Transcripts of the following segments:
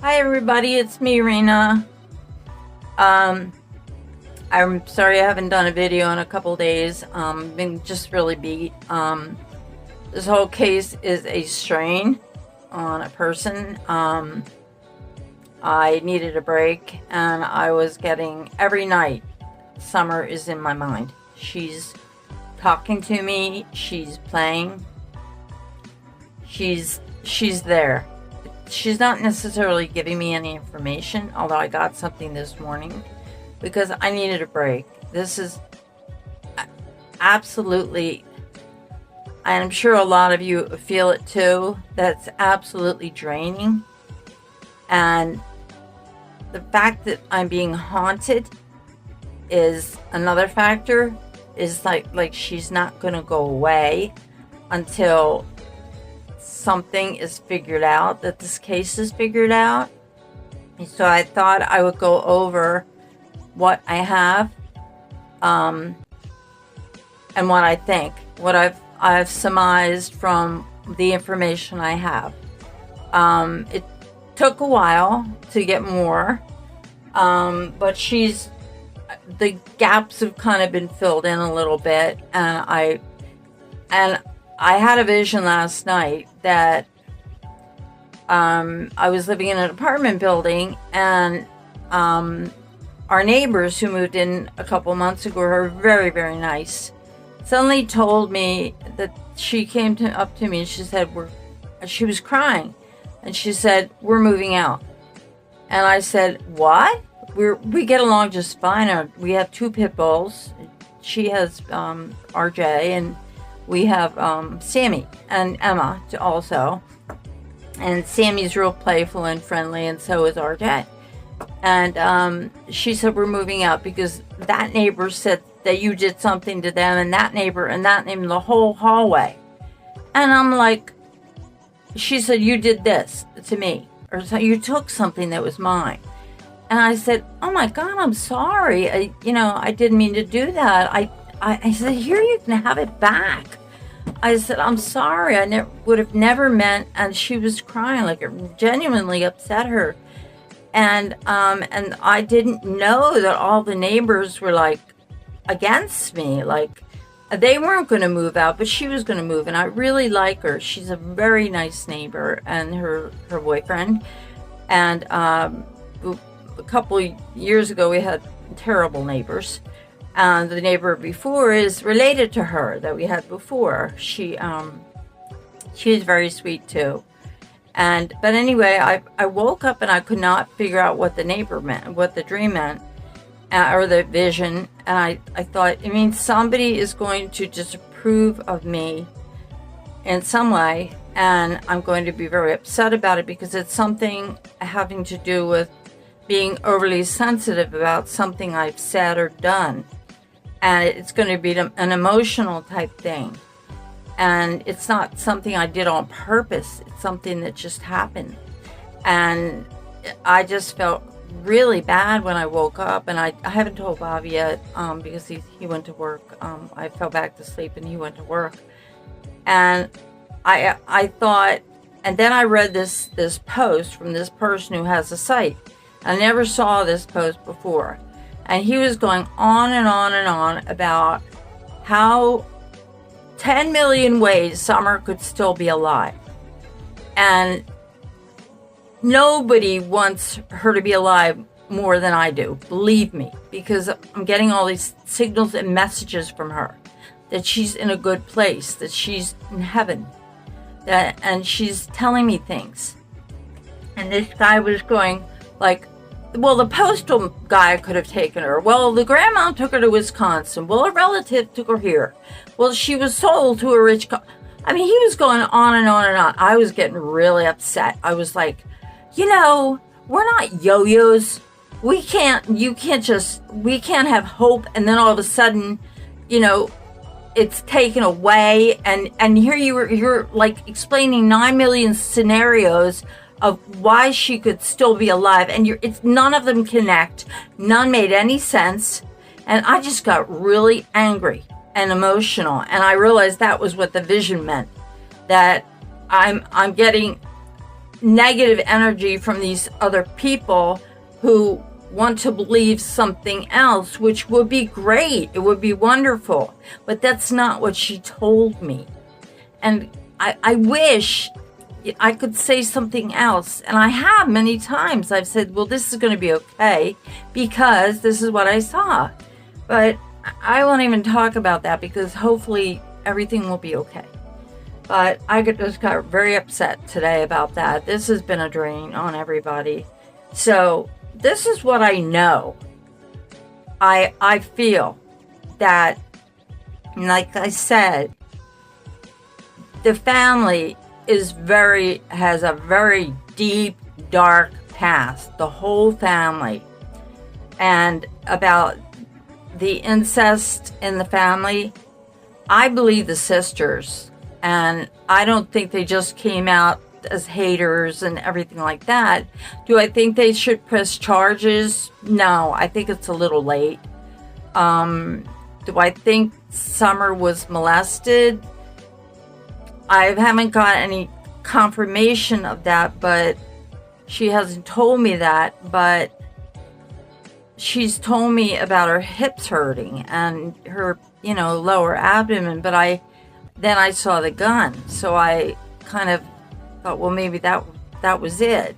Hi everybody, it's me, Rena. I'm sorry I haven't done a video in a couple days. Been just really beat. This whole case is a strain on a person. I needed a break, and I was getting every night. Summer is in my mind. She's talking to me. She's playing. She's there. She's not necessarily giving me any information, although I got something this morning because I needed a break. This is absolutely, and I'm sure a lot of you feel it too, that's absolutely draining. And the fact that I'm being haunted is another factor. Is like she's not going to go away until something is figured out, that this case is figured out. And so I thought I would go over what I have and what I think, what I've surmised from the information I have. It took a while to get more, but the gaps have kind of been filled in a little bit, and I had a vision last night that I was living in an apartment building, and our neighbors who moved in a couple months ago are very, very nice. Suddenly told me that she came up to me and she said, she was crying, and she said, "We're moving out." And I said, "What?" We get along just fine. We have 2 pit bulls. She has RJ, and we have Sammy and Emma also. And Sammy's real playful and friendly, and so is RJ. And she said, "We're moving out because that neighbor said that you did something to them, and that neighbor, the whole hallway." And I'm like, she said, "You did this to me, or so you took something that was mine." And I said, "Oh my God, I'm sorry. I didn't mean to do that." I said, "Here, you can have it back." I said, "I'm sorry. I would have never meant." And she was crying, like it genuinely upset her. And I didn't know that all the neighbors were like against me. Like they weren't going to move out, but she was going to move. And I really like her. She's a very nice neighbor, and her boyfriend. And a couple years ago, we had terrible neighbors. And the neighbor before is related to her that we had before. She was very sweet too. But anyway, I woke up and I could not figure out what the neighbor meant, what the dream meant, or the vision. And I thought, it means somebody is going to disapprove of me in some way, and I'm going to be very upset about it because it's something having to do with being overly sensitive about something I've said or done. And it's going to be an emotional type thing. And it's not something I did on purpose. It's something that just happened. And I just felt really bad when I woke up. And I haven't told Bobby yet because he went to work. I fell back to sleep and he went to work. And I thought, and then I read this post from this person who has a site. I never saw this post before. And he was going on and on and on about how 10 million ways Summer could still be alive. And nobody wants her to be alive more than I do, believe me, because I'm getting all these signals and messages from her that she's in a good place, that she's in heaven, and she's telling me things. And this guy was going like, well, the postal guy could have taken her. Well, the grandma took her to Wisconsin. Well, a relative took her here. Well, she was sold to a rich he was going on and on and on. I was getting really upset. I was like, we're not yo-yos. We can't have hope and then all of a sudden, it's taken away. And here you're like explaining 9 million scenarios of why she could still be alive, and none of them connect. None made any sense, and I just got really angry and emotional, and I realized that was what the vision meant. That I'm getting negative energy from these other people who want to believe something else, which would be great. It would be wonderful. But that's not what she told me. And I wish I could say something else. And I have many times. I've said, well, this is going to be okay because this is what I saw. But I won't even talk about that because hopefully everything will be okay. But I just got very upset today about that. This has been a drain on everybody. So this is what I know. I feel that, like I said, the family has a very deep, dark past. The whole family. And about the incest in the family, I believe the sisters. And I don't think they just came out as haters and everything like that. Do I think they should press charges? No, I think it's a little late. Do I think Summer was molested? I haven't got any confirmation of that, but she hasn't told me that. But she's told me about her hips hurting and her, lower abdomen. But then I saw the gun, so I kind of thought, well, maybe that was it.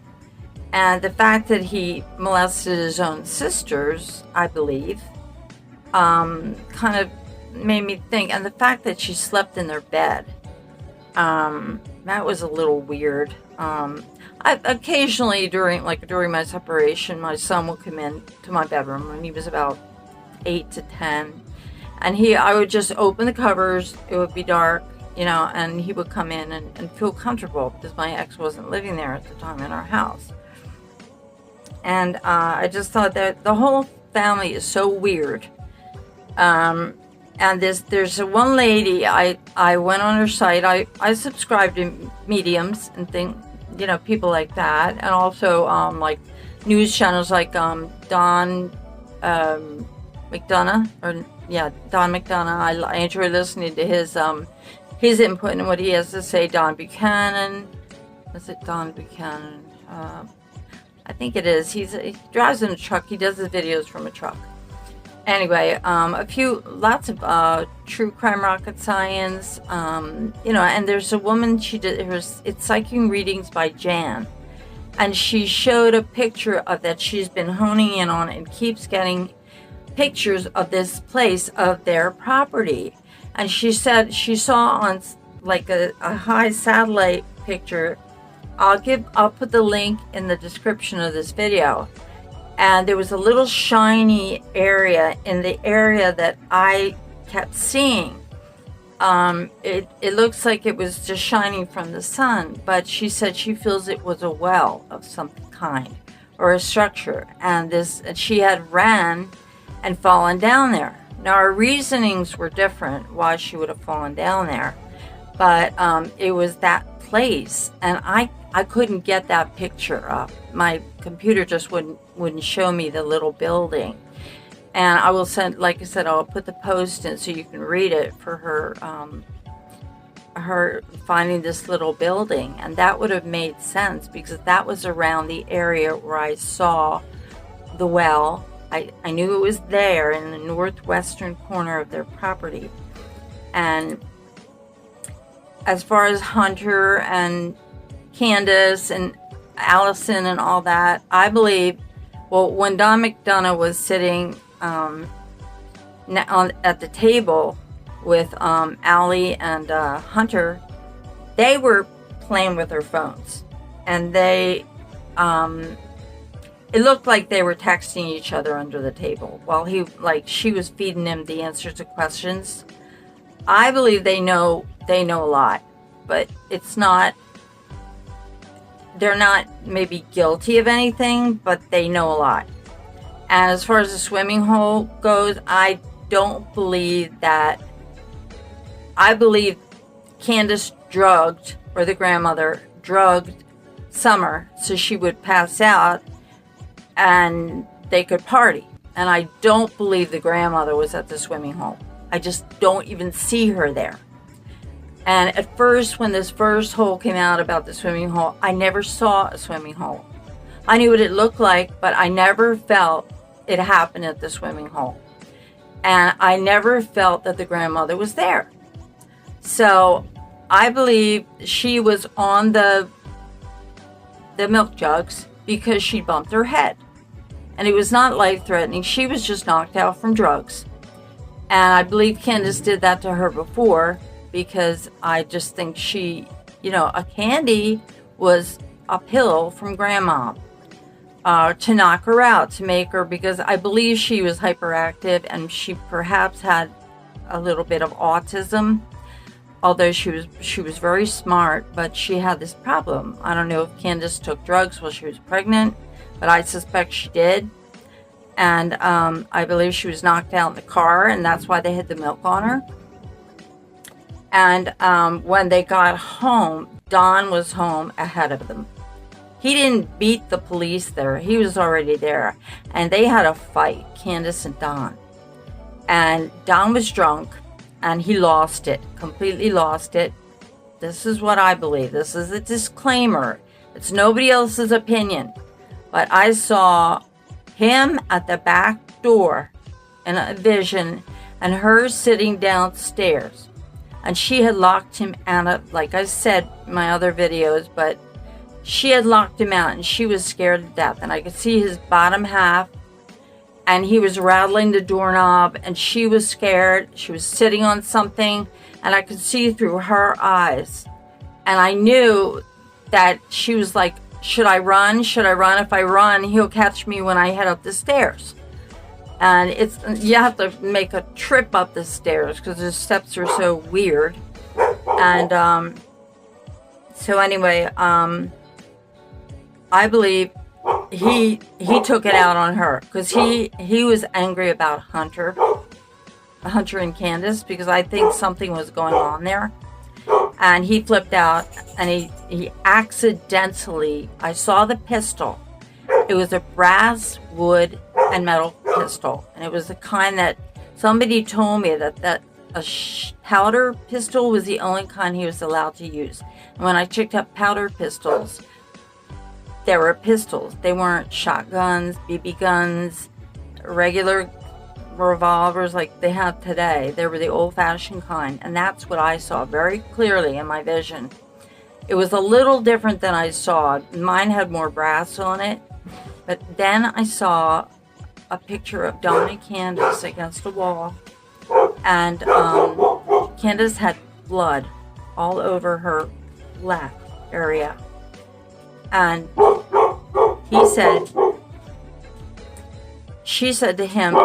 And the fact that he molested his own sisters, I believe, kind of made me think. And the fact that she slept in their bed, that was a little weird. I occasionally during my separation, my son would come in to my bedroom when he was about 8 to 10. And I would just open the covers, it would be dark, and he would come in and feel comfortable because my ex wasn't living there at the time in our house. And I just thought that the whole family is so weird. And there's one lady, I went on her site, I subscribe to mediums and things, people like that. And also like news channels like Don McDonough, Don McDonough. I enjoy listening to his input and what he has to say. Don Buchanan, is it Don Buchanan? I think it is. He drives in a truck. He does his videos from a truck. Anyway, lots of true crime, rocket science, and there's a woman. It's Psychic Readings by Jan, and she showed a picture of that she's been honing in on and keeps getting pictures of this place, of their property. And she said she saw on like a high satellite picture. I'll put the link in the description of this video. And there was a little shiny area in the area that I kept seeing. It looks like it was just shining from the sun, but she said she feels it was a well of some kind or a structure. And she had ran and fallen down there. Now, our reasonings were different why she would have fallen down there, but it was that place, and I couldn't get that picture up. My computer just wouldn't show me the little building. And I will send, like I said, I'll put the post in so you can read it for her finding this little building. And that would have made sense because that was around the area where I saw the well. I knew it was there in the northwestern corner of their property. And as far as Hunter and Candace and Allison and all that, I believe, when Don McDonough was sitting at the table with Allie and Hunter, they were playing with their phones. And it looked like they were texting each other under the table while she was feeding him the answers to questions. I believe they know a lot, but they're not maybe guilty of anything, but they know a lot. And as far as the swimming hole goes, I don't believe that. I believe Candace or the grandmother drugged Summer so she would pass out and they could party. And I don't believe the grandmother was at the swimming hole. I just don't even see her there. And at first, when this first hole came out about the swimming hole, I never saw a swimming hole. I knew what it looked like, but I never felt it happened at the swimming hole. And I never felt that the grandmother was there. So I believe she was on the milk jugs because she bumped her head. And it was not life-threatening. She was just knocked out from drugs. And I believe Candace did that to her before, because I just think she, a candy was a pill from grandma to knock her out, to make her, because I believe she was hyperactive and she perhaps had a little bit of autism, although she was very smart, but she had this problem. I don't know if Candace took drugs while she was pregnant, but I suspect she did. And I believe she was knocked out in the car, and that's why they hid the milk on her. And when they got home, Don was home ahead of them. He didn't beat the police there. He was already there. And they had a fight, Candace and Don. And Don was drunk, and he lost it, completely lost it. This is what I believe. This is a disclaimer. It's nobody else's opinion. But I saw him at the back door in a vision, and her sitting downstairs. And she had locked him out, like I said in my other videos, but she had locked him out, and she was scared to death. And I could see his bottom half, and he was rattling the doorknob, and she was scared. She was sitting on something, and I could see through her eyes. And I knew that she was like, should I run? Should I run? If I run, he'll catch me when I head up the stairs. And you have to make a trip up the stairs because the steps are so weird. And so anyway, I believe he took it out on her because he was angry about Hunter and Candace, because I think something was going on there. And he flipped out, and he accidentally, I saw the pistol. It was a brass, wood, and metal pistol. And it was the kind that somebody told me that a powder pistol was the only kind he was allowed to use. And when I checked up powder pistols, there were pistols. They weren't shotguns, BB guns, regular revolvers like they have today. They were the old-fashioned kind, and that's what I saw very clearly in my vision. It was a little different than I saw. Mine had more brass on it, but then I saw a picture of Don and Candace against the wall, and Candace had blood all over her left area, and she said to him,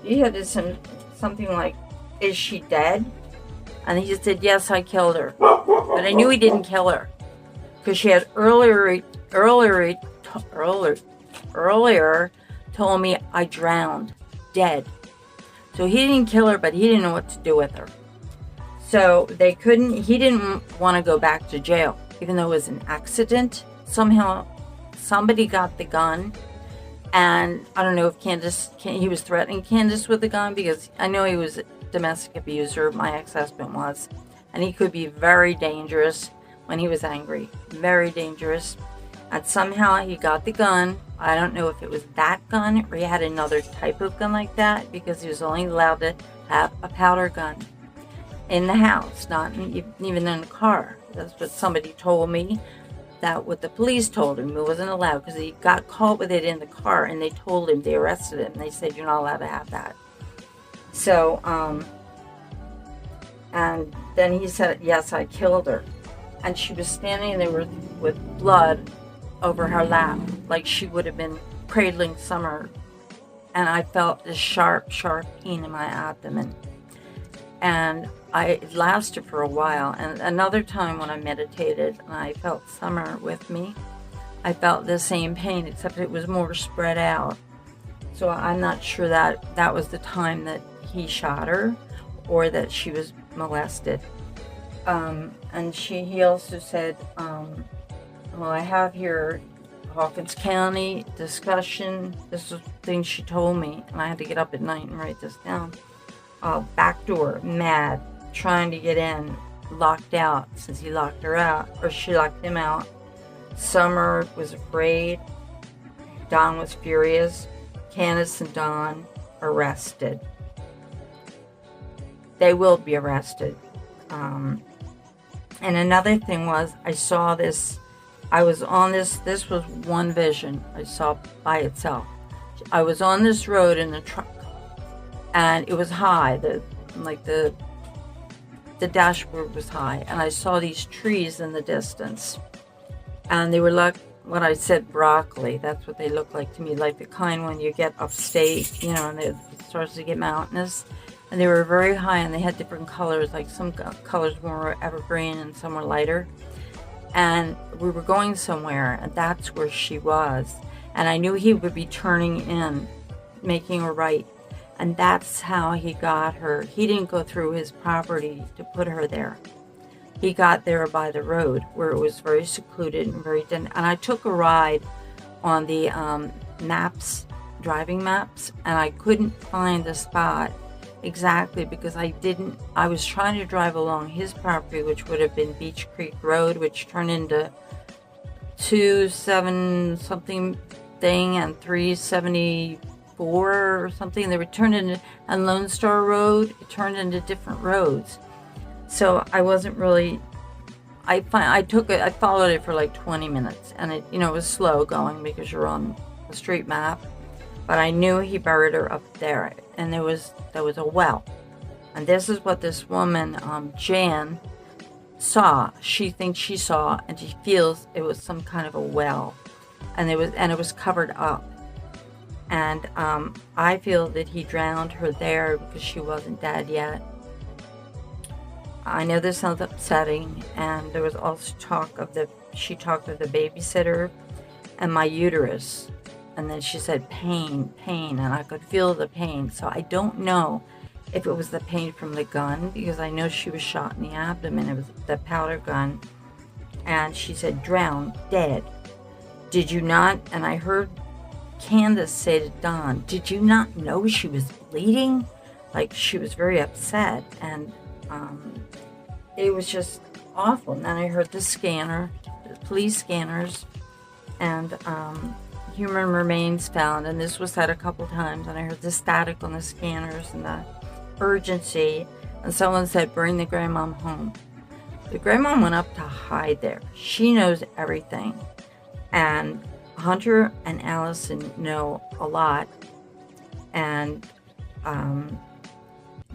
he had something like, is she dead? And he said, yes, I killed her. But I knew he didn't kill her, because she had earlier told me I drowned, dead. So he didn't kill her, but he didn't know what to do with her. So he didn't want to go back to jail, even though it was an accident. Somehow somebody got the gun, and I don't know if he was threatening Candace with the gun, because I know he was a domestic abuser, my ex-husband was, and he could be very dangerous when he was angry, very dangerous. And somehow he got the gun. I don't know if it was that gun or he had another type of gun like that, because he was only allowed to have a powder gun in the house, not even in the car. That's what somebody told me. That what the police told him, he wasn't allowed, because he got caught with it in the car, and they told him, they arrested him, and they said, you're not allowed to have that. So, and then he said, yes, I killed her. And she was standing there with blood over her lap, like she would have been cradling Summer. And I felt this sharp pain in my abdomen. And it lasted for a while. And another time when I meditated and I felt Summer with me, I felt the same pain, except it was more spread out. So I'm not sure that was the time that he shot her, or that she was molested. And he also said, well, I have here Hawkins County discussion. This is things she told me, and I had to get up at night and write this down. Back door, mad, trying to get in, locked out since he locked her out, or she locked him out. Summer was afraid. Don was furious. Candace and Don arrested. They will be arrested. And another thing was, I saw this. I was on this. This was one vision I saw by itself. I was on this road in a truck, and it was high. The dashboard was high, and I saw these trees in the distance, and they were like what I said, broccoli. That's what they look like to me, like the kind when you get upstate, and it starts to get mountainous. And they were very high, and they had different colors, like some colors were evergreen and some were lighter. And we were going somewhere, and that's where she was. And I knew he would be turning in, making a right. And that's how he got her. He didn't go through his property to put her there. He got there by the road, where it was very secluded and very dim. And I took a ride on the driving maps, and I couldn't find the spot exactly because I was trying to drive along his property, which would have been Beach Creek Road, which turned into 27 something thing and 374 or something. They were turned into, and Lone Star Road, it turned into different roads. So I wasn't really, I followed it for like 20 minutes, and it was slow going because you're on the street map. But I knew he buried her up there, and there was a well. And this is what this woman, Jan, saw. She thinks she saw, and she feels it was some kind of a well, and it was covered up. And I feel that he drowned her there because she wasn't dead yet. I know this sounds upsetting, and there was also she talked of the babysitter and my uterus. And then she said pain, and I could feel the pain. So I don't know if it was the pain from the gun, because I know she was shot in the abdomen. It was the powder gun. And she said, drowned, dead. Did you not? And I heard Candace say to Don, did you not know she was bleeding? Like, she was very upset. And it was just awful. And then I heard the police scanners, and human remains found, and this was said a couple times, and I heard the static on the scanners and the urgency, and someone said, bring the grandmom home. The grandmom went up to hide there. She knows everything, and Hunter and Allison know a lot, and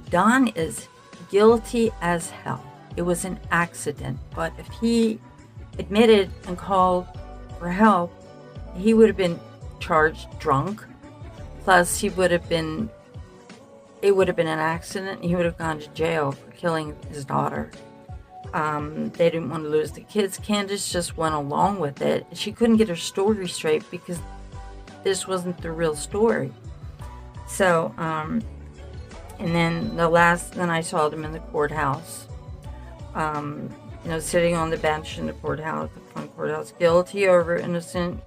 Don is guilty as hell. It was an accident, but if he admitted and called for help, he would have been charged drunk. Plus, it would have been an accident. He would have gone to jail for killing his daughter. They didn't want to lose the kids. Candace just went along with it. She couldn't get her story straight because this wasn't the real story. So, and then then I saw them in the courthouse. Sitting on the bench in the courthouse, the front courthouse, guilty over innocent.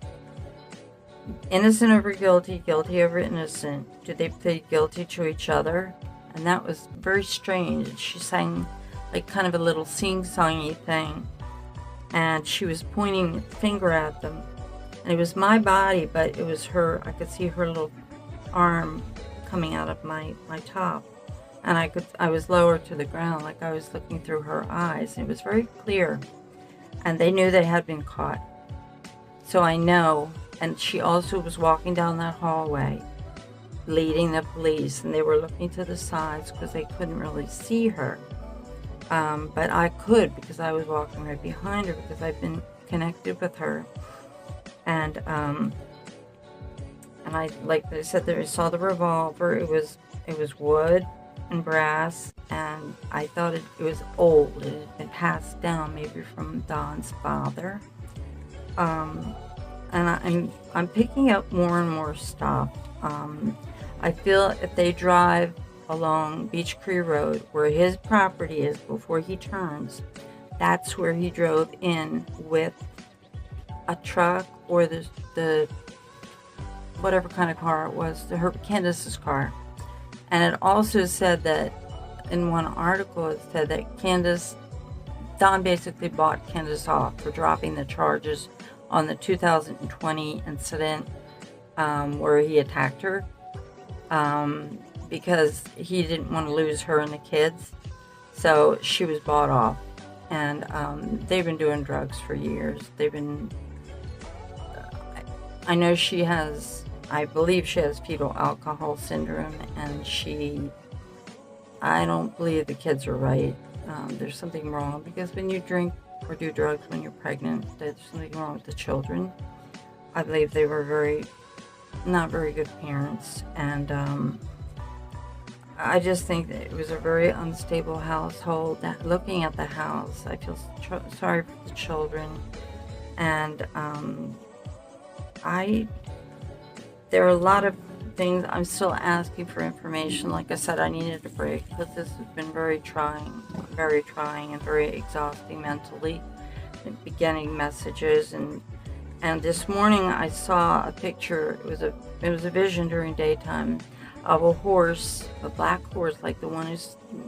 Innocent over guilty, guilty over innocent. Did they plead guilty to each other? And that was very strange. She sang like kind of a little sing-songy thing, and she was pointing a finger at them. And it was my body, but it was her. I could see her little arm coming out of my top. And I was lower to the ground, like I was looking through her eyes. And it was very clear. And they knew they had been caught. So I know. And she also was walking down that hallway, leading the police, and they were looking to the sides because they couldn't really see her. But I could, because I was walking right behind her, because I've been connected with her. And I, like I said, there I saw the revolver. It was wood and brass, and I thought it was old. It had been passed down maybe from Don's father. And I'm picking up more and more stuff. I feel if they drive along Beach Creek Road, where his property is before he turns. That's where he drove in with a truck or the whatever kind of car it was, Candace's car. And it also said that in one article, it said that Don basically bought Candace off for dropping the charges on the 2020 incident where he attacked her, because he didn't want to lose her and the kids. So she was bought off. And they've been doing drugs for years. I know I believe she has fetal alcohol syndrome, and I don't believe the kids are right. There's something wrong, because when you drink or do drugs when you're pregnant, there's something wrong with the children. I believe they were not very good parents, and I just think that it was a very unstable household. Looking at the house, I feel sorry for the children, and there are a lot of things. I'm still asking for information. Like I said, I needed a break because this has been very trying and very exhausting mentally. Getting messages, and this morning I saw a picture. It was a vision during daytime of a horse, a black horse, like the one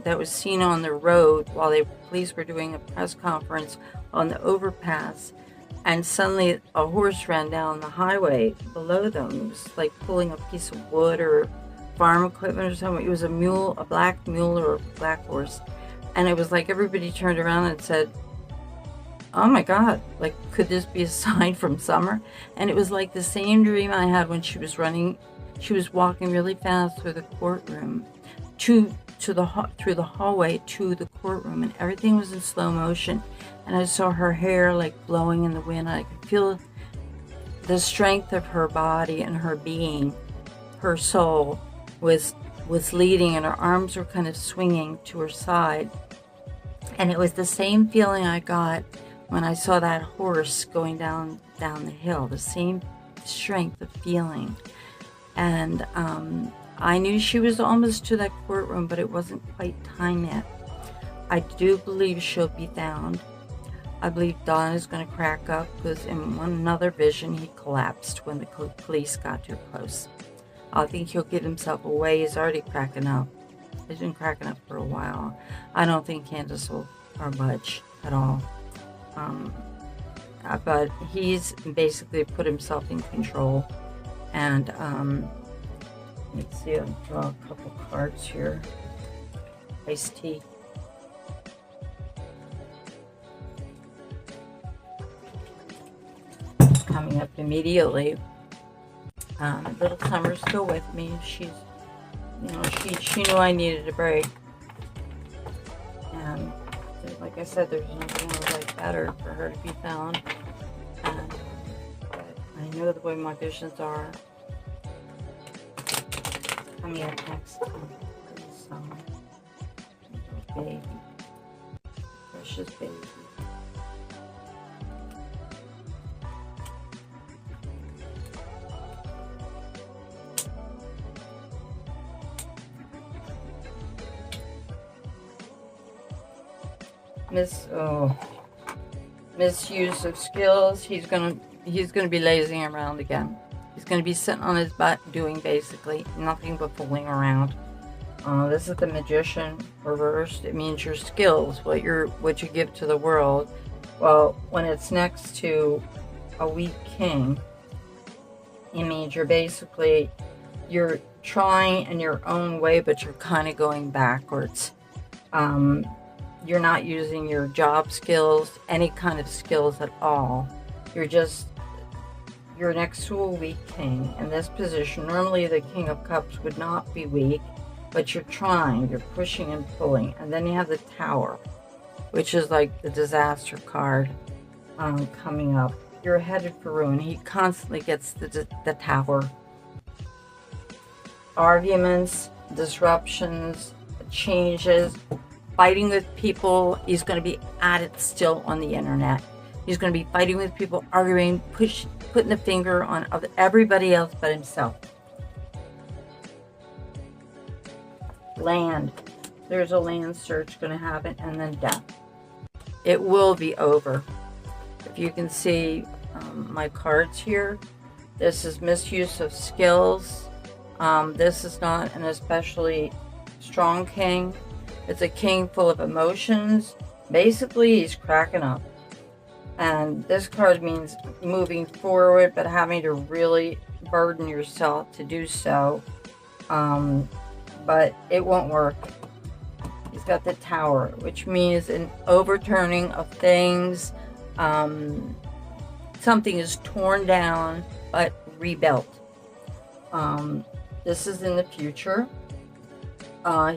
that was seen on the road while police were doing a press conference on the overpass. And suddenly a horse ran down the highway below them. It was like pulling a piece of wood or farm equipment or something. It was a black mule or a black horse. And it was like everybody turned around and said, "Oh my God, like, could this be a sign from summer?" And it was like the same dream I had when she was walking really fast through the courtroom through the hallway to the courtroom, and everything was in slow motion. And I saw her hair like blowing in the wind. I could feel the strength of her body and her being. Her soul was leading, and her arms were kind of swinging to her side. And it was the same feeling I got when I saw that horse going down the hill. The same strength of feeling. And I knew she was almost to that courtroom, but it wasn't quite time yet. I do believe she'll be found. I believe Don is going to crack up, because in another vision he collapsed when the police got too close. I think he'll get himself away. He's already cracking up. He's been cracking up for a while. I don't think Candace will budge at all. But he's basically put himself in control. And let's see, I'll draw a couple cards here. Iced tea. Coming up immediately. Little Summer's still with me. She knew I needed a break. And like I said, there's nothing like better for her to be found. And but I know the way my visions are. Coming up next time. Summer. Little baby. Precious baby. Misuse of skills. He's gonna be lazing around again. He's gonna be sitting on his butt doing basically nothing but fooling around. This is the Magician reversed. It means your skills, what you give to the world. Well, when it's next to a weak king, it means you're trying in your own way, but you're kind of going backwards. You're not using your job skills, any kind of skills at all. You're next to a weak king in this position. Normally the King of Cups would not be weak, but you're pushing and pulling. And then you have the Tower, which is like the disaster card coming up. You're headed for ruin. He constantly gets the Tower. Arguments, disruptions, changes, fighting with people. He's going to be at it still on the internet. He's going to be fighting with people, arguing, putting the finger on everybody else but himself. Land. There's a land search going to happen, and then death. It will be over. If you can see my cards here, this is misuse of skills. This is not an especially strong king. It's a king full of emotions. Basically, he's cracking up. And this card means moving forward, but having to really burden yourself to do so. But it won't work. He's got the Tower, which means an overturning of things. Something is torn down, but rebuilt. This is in the future.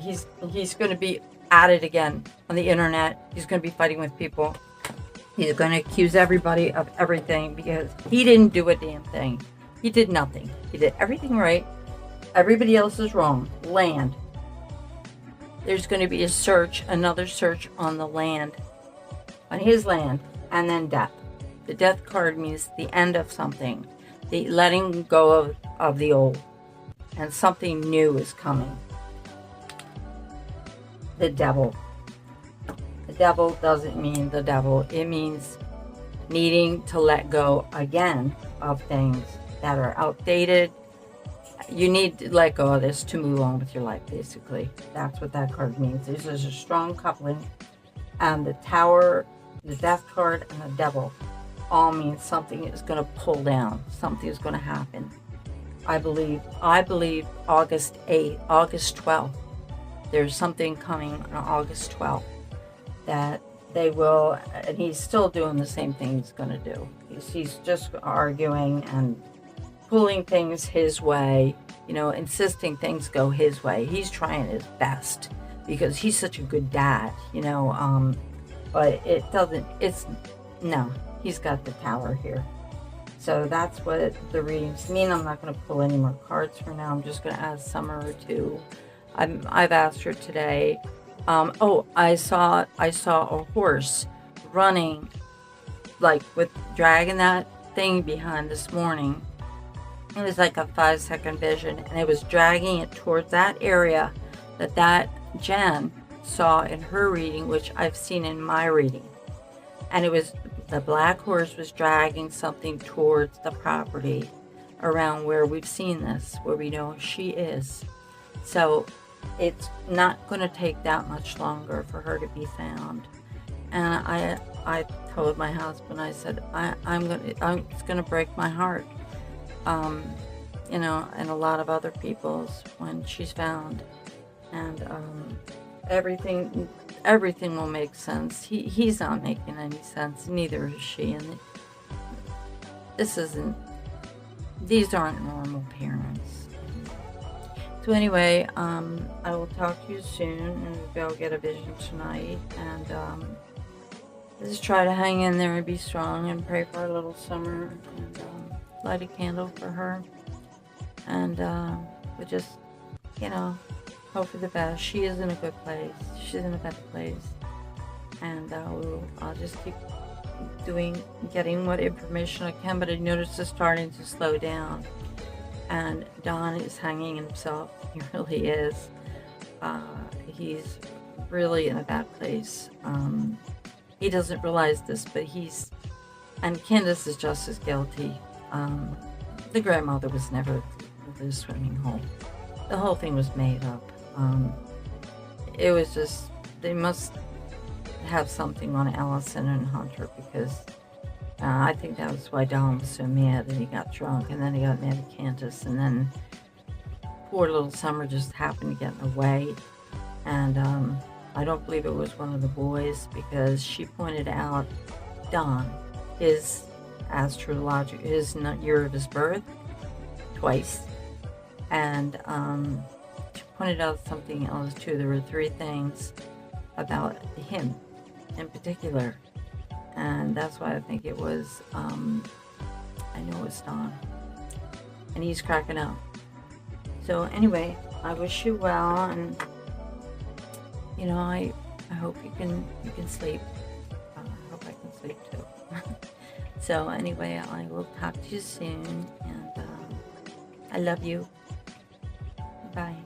He's going to be at it again on the internet. He's going to be fighting with people. He's going to accuse everybody of everything because he didn't do a damn thing. He did nothing. He did everything right. Everybody else is wrong. Land. There's going to be a search, another search on the land, on his land, and then death. The death card means the end of something, the letting go of the old, and something new is coming. The Devil. The Devil doesn't mean the devil. It means needing to let go again of things that are outdated. You need to let go of this to move on with your life, basically. That's what that card means. This is a strong coupling. And the Tower, the Death card, and the Devil all mean something is going to pull down. Something is going to happen. I believe August 8th, August 12th. There's something coming on August 12th that they will, and he's still doing the same thing he's going to do. He's just arguing and pulling things his way, insisting things go his way. He's trying his best because he's such a good dad, but he's got the Tower here. So that's what the readings mean. I'm not going to pull any more cards for now. I'm just going to ask Summer or two. I've asked her today. I saw a horse running, like dragging that thing behind this morning. It was like a 5-second vision, and it was dragging it towards that area that Jen saw in her reading, which I've seen in my reading. And it was the black horse was dragging something towards the property around where we've seen this, where we know she is. So it's not going to take that much longer for her to be found. And I told my husband, I said, it's going to break my heart. And a lot of other people's when she's found. And everything will make sense. He's not making any sense, neither is she. And these aren't normal parents. So anyway, I will talk to you soon, and maybe I'll get a vision tonight. And just try to hang in there and be strong and pray for our little Summer, and light a candle for her. And we'll just, hope for the best. She is in a good place. She's in a better place. And I'll just keep getting what information I can, but I noticed it's starting to slow down. And Don is hanging himself. He really is. He's really in a bad place. He doesn't realize this, but and Candace is just as guilty. The grandmother was never the swimming hole. The whole thing was made up. It was just, they must have something on Allison and Hunter, because I think that was why Don was so mad, and he got drunk, and then he got mad at Candace, and then poor little Summer just happened to get in the way. And I don't believe it was one of the boys, because she pointed out Don, his year of his birth, twice. And she pointed out something else too. There were 3 things about him in particular. And that's why I think it was, I know it was Don. And he's cracking up. So anyway, I wish you well, and I hope you can sleep. I hope I can sleep too. So anyway, I will talk to you soon, and I love you. Bye.